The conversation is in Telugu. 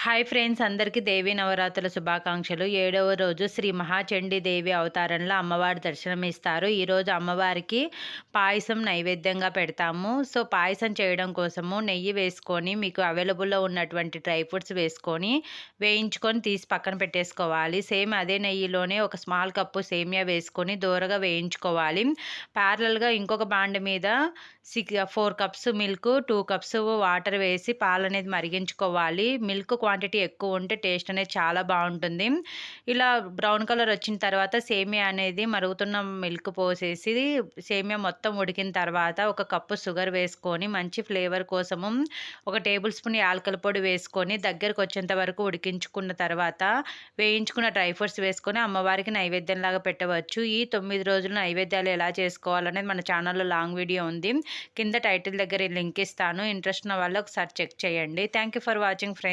హాయ్ ఫ్రెండ్స్, అందరికీ దేవీ నవరాత్రుల శుభాకాంక్షలు. 7వ రోజు శ్రీ మహాచండీ దేవి అవతారంలో అమ్మవారు దర్శనమిస్తారు. ఈరోజు అమ్మవారికి పాయసం నైవేద్యంగా పెడతాము. సో పాయసం చేయడం కోసము నెయ్యి వేసుకొని, మీకు అవైలబుల్లో ఉన్నటువంటి డ్రై ఫ్రూట్స్ వేసుకొని వేయించుకొని తీసి పక్కన పెట్టేసుకోవాలి. సేమ్ అదే నెయ్యిలోనే ఒక స్మాల్ కప్పు సేమియా వేసుకొని దోరగా వేయించుకోవాలి. ప్యారలల్గా ఇంకొక బాండ మీద 4 కప్స్ మిల్క్, 2 కప్స్ వాటర్ వేసి పాలనేది మరిగించుకోవాలి. మిల్క్ క్వాంటిటీ ఎక్కువ ఉంటే టేస్ట్ అనేది చాలా బాగుంటుంది. ఇలా బ్రౌన్ కలర్ వచ్చిన తర్వాత సేమియా అనేది మరుగుతున్న మిల్క్ పోసేసి సేమియా మొత్తం ఉడికిన తర్వాత ఒక కప్పు షుగర్ వేసుకొని మంచి ఫ్లేవర్ కోసము ఒక టేబుల్ స్పూన్ యాలకుల పొడి వేసుకొని దగ్గరకు వచ్చేంత వరకు ఉడికించుకున్న తర్వాత వేయించుకున్న డ్రై ఫ్రూట్స్ వేసుకొని అమ్మవారికి నైవేద్యంలాగా పెట్టవచ్చు. ఈ 9 రోజులు నైవేద్యాలు ఎలా చేసుకోవాలనేది మన ఛానల్లో లాంగ్ వీడియో ఉంది. కింద టైటిల్ దగ్గర లింక్ ఇస్తాను. ఇంట్రెస్ట్ ఉన్న వాళ్ళు ఒకసారి చెక్ చేయండి. Thank you for watching friends.